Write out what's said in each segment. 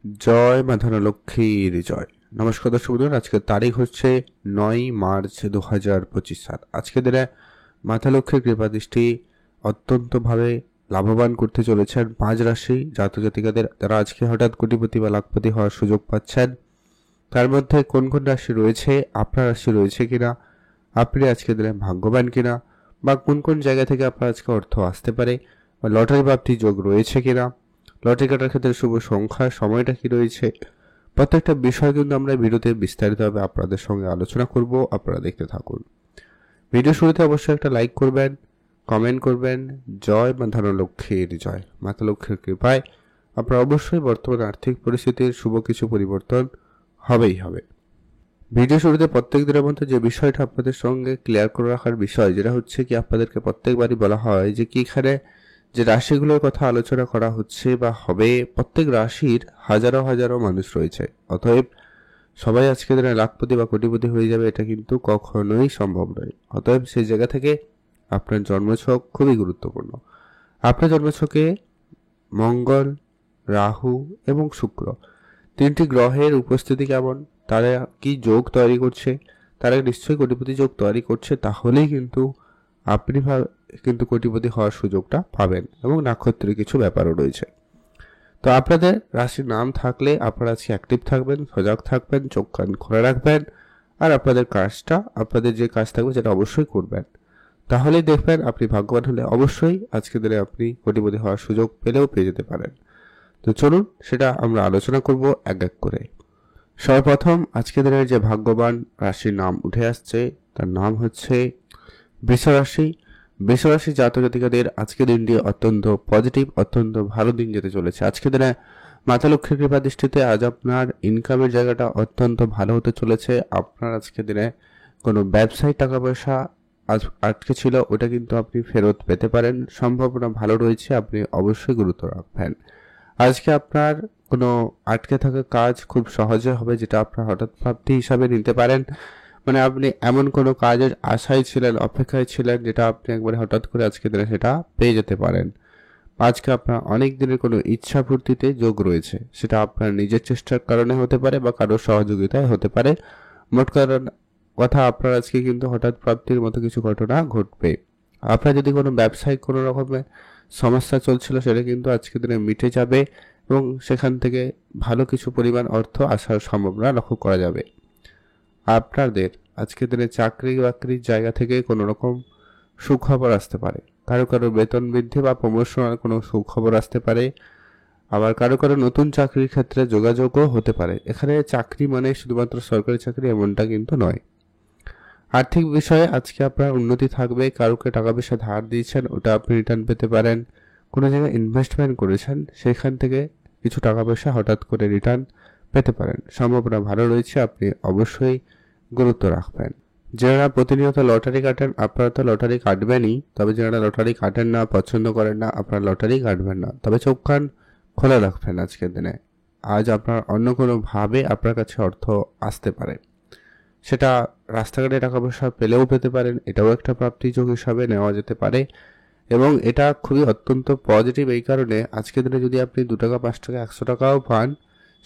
জয় মা ধনলক্ষ্মীর জয়। নমস্কার দর্শক বন্ধুরা, আজকের তারিখ হচ্ছে 9 মার্চ 2025 সাল। আজকের দিনে মাতা লক্ষ্মীর কৃপা দৃষ্টি অত্যন্তভাবে লাভবান করতে চলেছেন 5 রাশি জাতক জাতিকাদের, যারা আজকে হঠাৎ কোটিপতি বা লাখপতি হওয়ার সুযোগ পাচ্ছেন। তার মধ্যে কোন কোন রাশি রয়েছে, আপনার রাশি রয়েছে কিনা, আপনি আজকের দিনে ভাগ্যবান কিনা, বা কোন কোন জায়গা থেকে আপনার আজকে অর্থ আসতে পারে, বা লটারি প্রাপ্তির যোগ রয়েছে কিনা, লটারি কাটার ক্ষেত্রে শুভ সংখ্যা সময়টা কি রয়েছে, প্রত্যেকটা বিষয় কিন্তু আমরা ভিডিওতে বিস্তারিতভাবে আপনাদের সঙ্গে আলোচনা করব। আপনারা দেখতে থাকুন। ভিডিও শুরুতে অবশ্যই একটা লাইক করবেন, কমেন্ট করবেন। জয় মা ধনলক্ষ্মীর জয়। মাতা লক্ষ্মীর কৃপায় আপনার অবশ্যই বর্তমান আর্থিক পরিস্থিতির শুভ কিছু পরিবর্তন হবেই হবে। ভিডিও শুরুতে প্রত্যেক দিনের মধ্যে যে বিষয়টা আপনাদের সঙ্গে ক্লিয়ার করে রাখার বিষয়, যেটা হচ্ছে কি আপনাদেরকে প্রত্যেকবারই বলা হয় যে কি এখানে যে রাশিগুলোর কথা আলোচনা করা হচ্ছে বা হবে, প্রত্যেক রাশির হাজারো হাজারো মানুষ রয়েছে। অতএব সবাই আজকে দিনে লাখপতি বা কোটিপতি হয়ে যাবে, এটা কিন্তু কখনোই সম্ভব নয়। অতএব সেই জায়গা থেকে আপনার জন্মছক খুবই গুরুত্বপূর্ণ। আপনার জন্মছকে মঙ্গল, রাহু এবং শুক্র, তিনটি গ্রহের উপস্থিতি কেমন, তারা কি যোগ তৈরি করছে, তারা নিশ্চয়ই কোটিপতি যোগ তৈরি করছে। তাহলেই কিন্তু আপনি কিন্তু কোটিপতি হওয়ার সুযোগটা পাবেন, এবং নক্ষত্রের কিছু ব্যাপারও রয়েছে। তো আপনাদের রাশির নাম থাকলে আপনারা আজকে অ্যাক্টিভ থাকবেন, সজাগ থাকবেন, চোখ কান খোলা রাখবেন, আর আপনাদের কাজটা, আপনাদের যে কাজ থাকবে সেটা অবশ্যই করবেন। তাহলেই দেখবেন আপনি ভাগ্যবান হলে অবশ্যই আজকে দিনে আপনি কোটিপতি হওয়ার সুযোগ পেয়ে যেতে পারেন। তো চলুন সেটা আমরা আলোচনা করব এক এক করে। সর্বপ্রথম আজকে দিনের যে ভাগ্যবান রাশির নাম উঠে আসছে, তার নাম হচ্ছে বৃষ রাশি। বৃষ রাশি জাতক জাতিকাদের আজকের দিনটি অত্যন্ত পজিটিভ, অত্যন্ত ভালো দিন যেতে চলেছে। আজকে দিনে মাতা লক্ষ্মীর কৃপা দৃষ্টিতে আজ আপনার ইনকামের জায়গাটা অত্যন্ত ভালো হতে চলেছে। আপনার আজকে দিনে কোনো ব্যবসায়িক টাকা পয়সা আজ আটকে ছিল, ওটা কিন্তু আপনি ফেরত পেতে পারেন, সম্ভাবনা ভালো রয়েছে। আপনি অবশ্যই গুরুত্ব রাখবেন। আজকে আপনার কোনো আটকে থাকা কাজ খুব সহজে হবে, যেটা আপনার হঠাৎ প্রাপ্তি হিসাবে নিতে পারেন। মানে আপনি এমন কোনো কাজের আশায় ছিলেন, অপেক্ষায় ছিলেন, যেটা আপনি একবারে হঠাৎ করে আজকে দিনে সেটা পেয়ে যেতে পারেন। আজকে আপনার অনেক দিনের কোনো ইচ্ছা পূর্তিতে যোগ রয়েছে, সেটা আপনার নিজের চেষ্টার কারণে হতে পারে বা কারোর সহযোগিতায় হতে পারে। মোট কথা আপনার আজকে কিন্তু হঠাৎ প্রাপ্তির মতো কিছু ঘটনা ঘটবে। আপনার যদি কোনো ব্যবসায়িক কোনো রকমের সমস্যা চলছিল, সেটা কিন্তু আজকে দিনে মিটে যাবে, এবং সেখান থেকে ভালো কিছু পরিমাণ অর্থ আসার সম্ভাবনা লক্ষ্য করা যাবে। আপনাদের আজকের দিনে চাকরি বাকরির জায়গা থেকে কোনো রকম সুখবর আসতে পারে। কারো কারো বেতন বৃদ্ধি বা প্রমোশনের কোনো সুখবর আসতে পারে। আবার কারো কারো নতুন চাকরির ক্ষেত্রে যোগাযোগও হতে পারে। এখানে চাকরি মানে শুধুমাত্র সরকারি চাকরি এমনটা কিন্তু নয়। আর্থিক বিষয়ে আজকে আপনার উন্নতি থাকবে। কারোকে টাকা পয়সা ধার দিয়েছেন, ওটা আপনি রিটার্ন পেতে পারেন। কোনো জায়গায় ইনভেস্টমেন্ট করেছেন, সেখান থেকে কিছু টাকা পয়সা হঠাৎ করে রিটার্ন পেতে পারেন, সম্ভাবনা ভালো রয়েছে। আপনি অবশ্যই গুরুত্ব রাখবেন। যারা প্রতিনিয়ত লটারি কাটেন, আপনারা তো লটারি কাটবেনই, তবে যারা লটারি কাটেন না, পছন্দ করেন না, আপনারা লটারি কাটবেন না। তবে চোখ কান খোলা রাখবেন আজকের দিনে। আজ আপনার অন্য কোনোভাবে আপনার কাছে অর্থ আসতে পারে, সেটা রাস্তাঘাটে টাকা পয়সা পেলেও পেতে পারেন, এটাও একটা প্রাপ্তির যোগ হিসাবে নেওয়া যেতে পারে। এবং এটা খুবই অত্যন্ত পজিটিভ এই কারণে, আজকের দিনে যদি আপনি 2 টাকা, 5 টাকা, 100 টাকাও পান,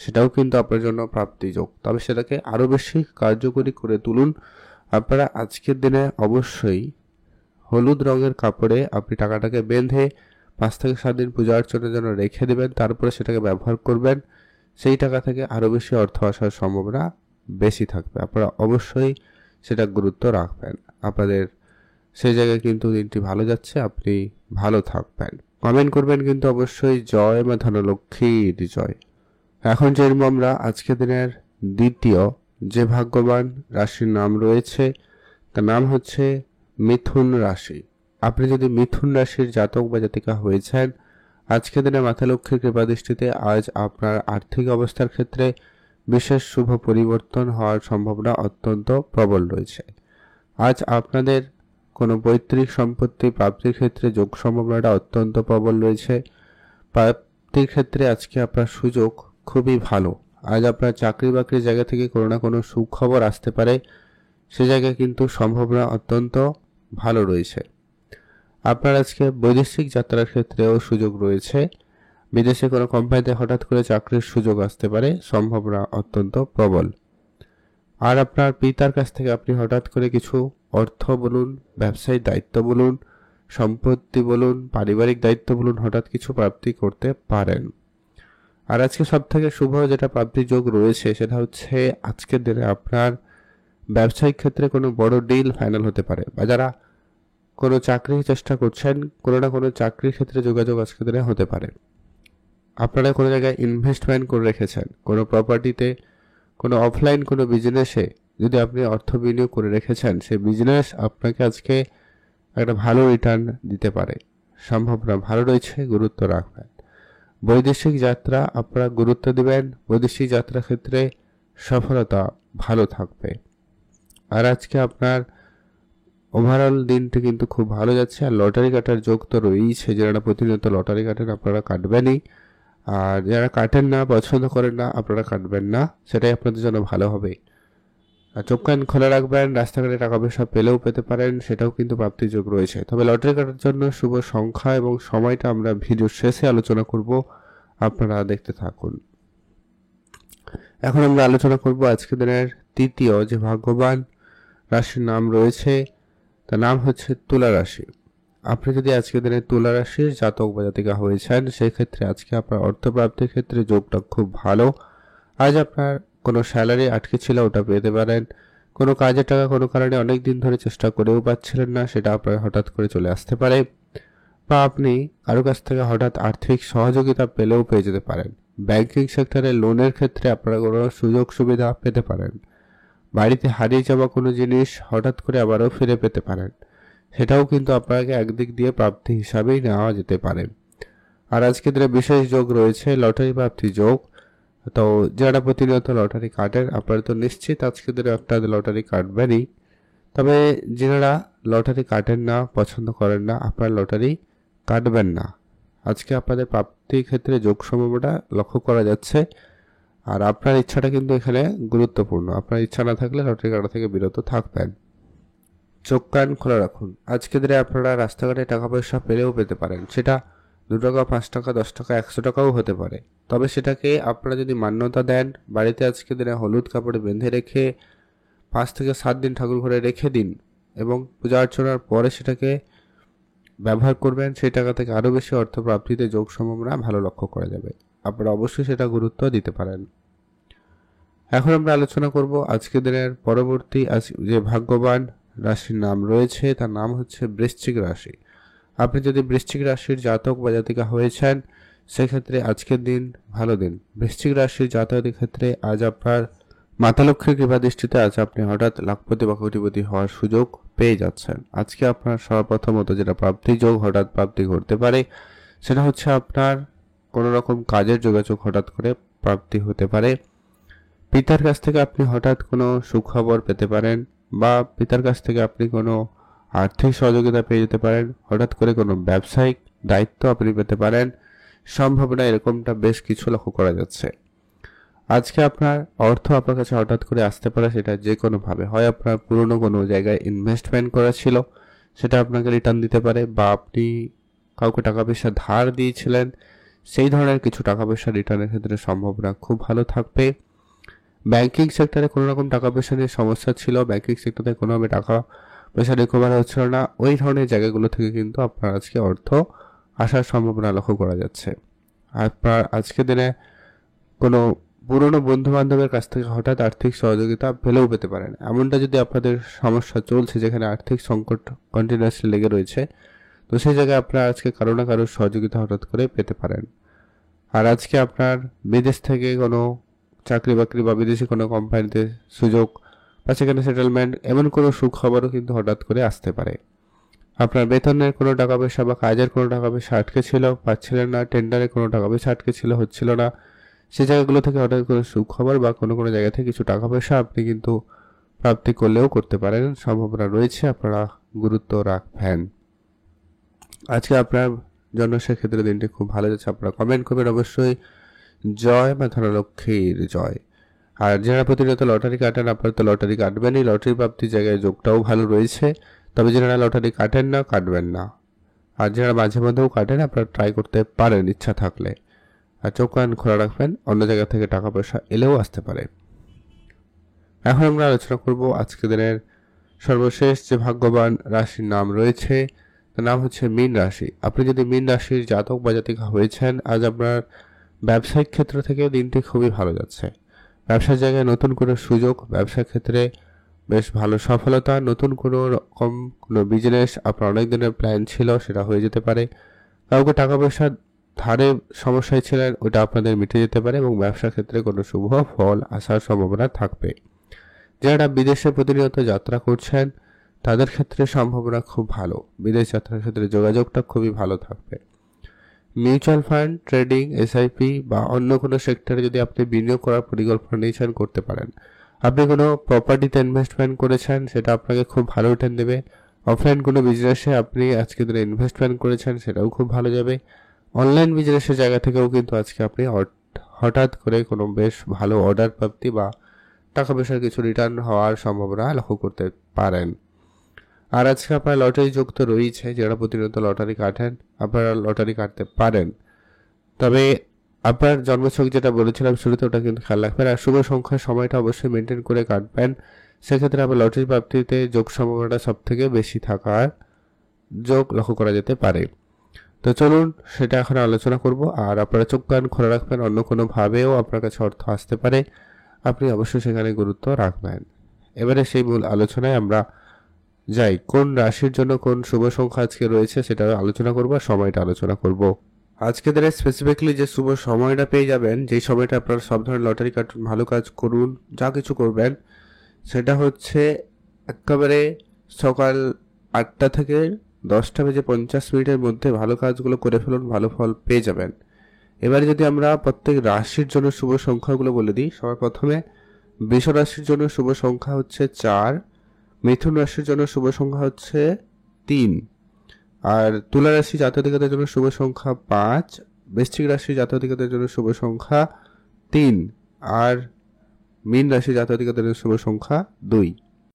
সেটাও কিন্তু আপনার জন্য প্রাপ্তি যোগ। তবে সেটাকে আরও বেশি কার্যকরী করে তুলুন। আপনারা আজকের দিনে অবশ্যই হলুদ রঙের কাপড়ে আপনি টাকাটাকে বেঁধে 5 থেকে 7 দিন পূজা অর্চনার জন্য রেখে দেবেন, তারপরে সেটাকে ব্যবহার করবেন। সেই টাকা থেকে আরও বেশি অর্থ আসার সম্ভাবনা বেশি থাকবে। আপনারা অবশ্যই সেটা গুরুত্ব রাখবেন। আপনাদের সেই জায়গায় কিন্তু দিনটি ভালো যাচ্ছে, আপনি ভালো থাকবেন। কমেন্ট করবেন কিন্তু অবশ্যই জয় মা ধনলক্ষ্মীর জয়। এখন যেরকম আমরা আজকে দিনের দ্বিতীয় যে ভাগ্যবান রাশির নাম রয়েছে, তার নাম হচ্ছে মিথুন রাশি। আপনি যদি মিথুন রাশির জাতক বা জাতিকা হয়েছেন, আজকে দিনে মাতা লক্ষ্মীর কৃপা দৃষ্টিতে আজ আপনার আর্থিক অবস্থার ক্ষেত্রে বিশেষ শুভ পরিবর্তন হওয়ার সম্ভাবনা অত্যন্ত প্রবল রয়েছে। আজ আপনাদের কোনো পৈতৃক সম্পত্তি প্রাপ্তির ক্ষেত্রে যোগ সম্ভাবনাটা অত্যন্ত প্রবল রয়েছে। প্রাপ্তির ক্ষেত্রে আজকে আপনার সুযোগ খুবই ভালো। আজ আপনার চাকরি বাকরির জায়গা থেকে কোনো না কোনো সুখবর আসতে পারে, সে জায়গায় কিন্তু সম্ভাবনা অত্যন্ত ভালো রয়েছে। আপনার আজকে বৈদেশিক যাত্রার ক্ষেত্রেও সুযোগ রয়েছে। বিদেশে কোনো কোম্পানিতে হঠাৎ করে চাকরির সুযোগ আসতে পারে, সম্ভাবনা অত্যন্ত প্রবল। আর আপনার পিতার কাছ থেকে আপনি হঠাৎ করে কিছু অর্থ বলুন, ব্যবসায়িক দায়িত্ব বলুন, সম্পত্তি বলুন, পারিবারিক দায়িত্ব বলুন, হঠাৎ কিছু প্রাপ্তি করতে পারেন। আর আজকে সব থেকে শুভ যেটা প্রাপ্তির যোগ রয়েছে সেটা হচ্ছে আজকের দিনে আপনার ব্যবসায়িক ক্ষেত্রে কোনো বড় ডিল ফাইনাল হতে পারে, বা যারা কোনো চাকরির চেষ্টা করছেন কোনো না কোনো চাকরির ক্ষেত্রে যোগাযোগ আজকের দিনে হতে পারে। আপনারা কোনো জায়গায় ইনভেস্টমেন্ট করে রেখেছেন, কোনো প্রপার্টিতে, কোনো অফলাইন কোনো বিজনেসে যদি আপনি অর্থ বিনিয়োগ করে রেখেছেন, সেই বিজনেস আপনাকে আজকে একটা ভালো রিটার্ন দিতে পারে, সম্ভাবনা ভালো রয়েছে, গুরুত্ব রাখবেন। বৈদেশিক যাত্রা আপনারা গুরুত্ব দিবেন, বৈদেশিক যাত্রার ক্ষেত্রে সফলতা ভালো থাকবে। আর আজকে আপনার ওভারঅল দিনটি কিন্তু খুব ভালো যাচ্ছে। আর লটারি কাটার যোগ তো রয়েছে, যারা প্রতিনিয়ত লটারি কাটেন আপনারা কাটবেনই, আর যারা কাটেন না, পছন্দ করেন না, আপনারা কাটবেন না, সেটাই আপনাদের জন্য ভালো হবে। আর চোখ কান খোলা রাখবেন, রাস্তাঘাটে টাকা পয়সা পেলেও পেতে পারেন, সেটাও কিন্তু প্রাপ্তির যোগ রয়েছে। তবে লটারি কাটার জন্য শুভ সংখ্যা এবং সময়টা আমরা ভিডিওর শেষে আলোচনা করব, আপনারা দেখতে থাকুন। এখন আমরা আলোচনা করব আজকের দিনের তৃতীয় যে ভাগ্যবান রাশির নাম রয়েছে, তার নাম হচ্ছে তুলা রাশি। আপনি যদি আজকের দিনে তুলা রাশির জাতক বা জাতিকা হয়েছেন, সেই ক্ষেত্রে আজকে আপনার অর্থপ্রাপ্তির ক্ষেত্রে যোগটা খুব ভালো। আজ আপনার কোনো স্যালারি আটকে ছিল, ওটা পেতে পারেন। কোনো কাজের টাকা কোনো কারণে অনেক দিন ধরে চেষ্টা করেও পাচ্ছিলেন না, সেটা আপনার হঠাৎ করে চলে আসতে পারে। বা আপনি কারো কাছ থেকে হঠাৎ আর্থিক সহযোগিতা পেলেও পেয়ে যেতে পারেন। ব্যাংকিং সেক্টরে লোনের ক্ষেত্রে আপনারা কোনো সুযোগ সুবিধা পেতে পারেন। বাড়িতে হারিয়ে যাওয়া কোনো জিনিস হঠাৎ করে আবারও ফিরে পেতে পারেন, সেটাও কিন্তু আপনাকে একদিক দিয়ে প্রাপ্তি হিসাবেই নেওয়া যেতে পারে। আর আজকে দিনে বিশেষ যোগ রয়েছে লটারি প্রাপ্তি যোগ। তো যারা প্রতিনিয়ত লটারি কাটেন, আপনারা তো নিশ্চিত আজকে দিনে একটা লটারি কাটবেনই। তবে যারা লটারি কাটেন না, পছন্দ করেন না, আপনার লটারি কাটবেন না। আজকে আপনাদের প্রাপ্তির ক্ষেত্রে যোগ সম্ভাবনা লক্ষ্য করা যাচ্ছে। আর আপনার ইচ্ছাটা কিন্তু এখানে গুরুত্বপূর্ণ। আপনার ইচ্ছা না থাকলে লটারি কাটা থেকে বিরত থাকবেন। চোখ কান খোলা রাখুন। আজকে দিনে আপনারা রাস্তাঘাটে টাকা পয়সা পেলেও পেতে পারেন, সেটা 2 টাকা, 5 টাকা, 10 টাকা, 100 টাকাও হতে পারে। তবে সেটাকে আপনারা যদি মান্যতা দেন, বাড়িতে আজকে দিনে হলুদ কাপড়ে বেঁধে রেখে 5 থেকে 7 দিন ঠাকুর ঘরে রেখে দিন এবং পূজা অর্চনার পরে সেটাকে ব্যবহার করবেন। সেই টাকা থেকে আরও বেশি অর্থ প্রাপ্তিতে যোগ সম্ভাবনা ভালো লক্ষ্য করা যাবে। আপনারা অবশ্যই সেটা গুরুত্ব দিতে পারেন। এখন আমরা আলোচনা করব আজকের দিনের পরবর্তী যে ভাগ্যবান রাশির নাম রয়েছে, তার নাম হচ্ছে বৃশ্চিক রাশি। আপনি যদি বৃশ্চিক রাশির জাতক বা জাতিকা হয়েছেন, সেক্ষেত্রে আজকের দিন ভালো দিন। বৃশ্চিক রাশির জাতকের ক্ষেত্রে আজ আপনার মাতা লক্ষ্মীর কৃপা দৃষ্টিতে আজ আপনি হঠাৎ লাখপতি বা কোটিপতি হওয়ার সুযোগ পেয়ে যাচ্ছেন। আজকে আপনার সর্বপ্রথমত যেটা প্রাপ্তি যোগ হঠাৎ প্রাপ্তি ঘটতে পারে, সেটা হচ্ছে আপনার কোনো রকম কাজের যোগাযোগ হঠাৎ করে প্রাপ্তি হতে পারে। পিতার কাছ থেকে আপনি হঠাৎ কোনো সুখবর পেতে পারেন, বা পিতার কাছ থেকে আপনি কোনো আর্থিক সহযোগিতা পেয়ে যেতে পারেন। হঠাৎ করে কোনো ব্যবসায়িক দায়িত্ব আপনি পেতে পারেন, সম্ভাবনা এরকমটা বেশ কিছু লক্ষ্য করা যাচ্ছে। আজকে আপনার অর্থ আপনার কাছে হঠাৎ করে আসতে পারে, সেটা যে কোনোভাবে, হয় আপনার পুরনো কোনো জায়গায় ইনভেস্টমেন্ট করা ছিল, সেটা আপনাকে রিটার্ন দিতে পারে, বা আপনি কাউকে টাকা পয়সা ধার দিয়েছিলেন, সেই ধরনের কিছু টাকা পয়সা রিটার্নের ক্ষেত্রে সম্ভাবনা খুব ভালো থাকবে। ব্যাংকিং সেক্টরে কোনো রকম টাকা পয়সা নিয়ে সমস্যা ছিল, ব্যাংকিং সেক্টরে কোনোভাবে টাকা পয়সা রিকভার হচ্ছিল না, ওই ধরনের জায়গাগুলো থেকে কিন্তু আপনার আজকে অর্থ আসার সম্ভাবনা লক্ষ্য করা যাচ্ছে। আপনার আজকে দিনে কোনো পুরনো বন্ধু বান্ধবের কাছ থেকে হঠাৎ আর্থিক সহযোগিতা পেলেও পেতে পারেন। এমনটা যদি আপনাদের সমস্যা চলছে, যেখানে আর্থিক সংকট কন্টিনিউয়াসলি লেগে রয়েছে, তো সেই জায়গায় আপনারা আজকে কারো না কারোর সহযোগিতা হঠাৎ করে পেতে পারেন। আর আজকে আপনার বিদেশ থেকে কোনো চাকরি বাকরি বা বিদেশি কোনো কোম্পানিতে সুযোগ বা সেখানে সেটেলমেন্ট, এমন কোনো সুখবরও কিন্তু হঠাৎ করে আসতে পারে। আপনার বেতনের কোনো টাকা পয়সা বা কাজের কোনো টাকা পয়সা আটকে ছিল, পাচ্ছিলেন না, টেন্ডারে কোনো টাকা পয়সা আটকে ছিল, হচ্ছিল না, সেই জায়গাগুলো থেকে হঠাৎ করে সুখবর বা কোনো কোনো জায়গা থেকে কিছু টাকা পয়সা আপনি কিন্তু প্রাপ্তি করলেও করতে পারেন, সম্ভাবনা রয়েছে, আপনারা গুরুত্ব রাখবেন। আজকে আপনার জন্য সেক্ষেত্রে দিনটি খুব ভালো যাচ্ছে। আপনারা কমেন্ট করবেন অবশ্যই জয় মা ধনলক্ষ্মীর জয়। আর যারা প্রতিনিয়ত লটারি কাটেন, আপনারা তো লটারি কাটবেনই, লটারি প্রাপ্তির জায়গায় যোগটাও ভালো রয়েছে। তবে যারা লটারি কাটেন না, কাটবেন না। আর যারা মাঝে মধ্যেও কাটেন, আপনারা ট্রাই করতে পারেন ইচ্ছা থাকলে। আর চোখ কান খোলা রাখবেন, অন্য জায়গা থেকে টাকা পয়সা এলেও আসতে পারে। এখন আমরা আলোচনা করব আজকের দিনের সর্বশেষ যে ভাগ্যবান রাশির নাম রয়েছে, তার নাম হচ্ছে মীন রাশি। আপনি যদি মীন রাশির জাতক বা জাতিকা হয়েছেন, আজ আপনার ব্যবসায়িক ক্ষেত্র থেকে দিনটি খুবই ভালো যাচ্ছে। ব্যবসার জায়গায় নতুন কোনো সুযোগ, ব্যবসার ক্ষেত্রে বেশ ভালো সফলতা, নতুন কোনো রকম কোনো বিজনেস আপনার অনেক দিনের প্ল্যান ছিল সেটা হয়ে যেতে পারে। কাউকে টাকা পয়সা ধারে সমস্যায় ছিলেন, ওটা আপনাদের মিটে যেতে পারে এবং ব্যবসার ক্ষেত্রে কোনো শুভ ফল আসার সম্ভাবনা থাকবে। যারা বিদেশে প্রতিনিয়ত যাত্রা করছেন তাদের ক্ষেত্রে সম্ভাবনা খুব ভালো, বিদেশ যাত্রার ক্ষেত্রে যোগাযোগটা খুবই ভালো থাকবে। মিউচুয়াল ফান্ড, ট্রেডিং, এসআইপি বা অন্য কোনো সেক্টরে যদি আপনি বিনিয়োগ করার পরিকল্পনা নিয়েছেন করতে পারেন। আপনি কোনো প্রপার্টিতে ইনভেস্টমেন্ট করেছেন, সেটা আপনাকে খুব ভালো রিটার্ন দেবে। অফলাইন কোনো বিজনেসে আপনি আজকে ধরে ইনভেস্টমেন্ট করেছেন, সেটাও খুব ভালো যাবে। অনলাইন বিজনেসের জায়গা থেকেও কিন্তু আজকে আপনি হঠাৎ করে কোনো বেশ ভালো অর্ডার প্রাপ্তি বা টাকা পয়সার কিছু রিটার্ন হওয়ার সম্ভাবনা লক্ষ্য করতে পারেন। আর আজকে আপনার লটারি যোগ তো রয়েছে, যারা প্রতিনিয়ত লটারি কাটেন আপনারা লটারি কাটতে পারেন। তবে আপনার জন্মছক যেটা বলেছিলাম শুরুতে, ওটা কিন্তু খেয়াল রাখবেন। আর শুভ সংখ্যার সময়টা অবশ্যই মেনটেন করে কাটবেন, সেক্ষেত্রে আপনার লটারি প্রাপ্তিতে যোগ সম্ভাবনাটা সব থেকে বেশি থাকার যোগ লক্ষ্য করা যেতে পারে। তো চলুন সেটা এখন আলোচনা করব। আর আপনারা চোখ কান খোলা রাখবেন, অন্য কোনোভাবেও আপনার কাছে অর্থ আসতে পারে, আপনি অবশ্যই সেখানে গুরুত্ব রাখবেন। এবারে সেই মূল আলোচনায় আমরা যাই। কোন রাশির জন্য কোন শুভ সংখ্যা আজকে রয়েছে সেটা আলোচনা করব, সময়টা আলোচনা করব। আজকে দিনে স্পেসিফিকলি যে শুভ সময়টা পেয়ে যাবেন, যেই সময়টা আপনারা সব ধরনের লটারি কাটুন, ভালো কাজ করুন, যা কিছু করবেন, সেটা হচ্ছে একেবারে সকাল 8টা থেকে 10টা বেজে 50 মিনিটের মধ্যে ভালো কাজগুলো করে ফেলুন, ভালো ফল পেয়ে যাবেন। এবারে যদি আমরা প্রত্যেক রাশির জন্য শুভ সংখ্যাগুলো বলে দিই, সবার প্রথমে বৃষ রাশির জন্য শুভ সংখ্যা হচ্ছে 4, মিথুন রাশির জন্য শুভ সংখ্যা হচ্ছে 3, আর তুলা রাশি জাতকদের জন্য শুভ সংখ্যা 5, বৃশ্চিক রাশি জাতকদের জন্য শুভ সংখ্যা 3, আর মীন রাশি জাতকদের জন্য শুভ সংখ্যা 2।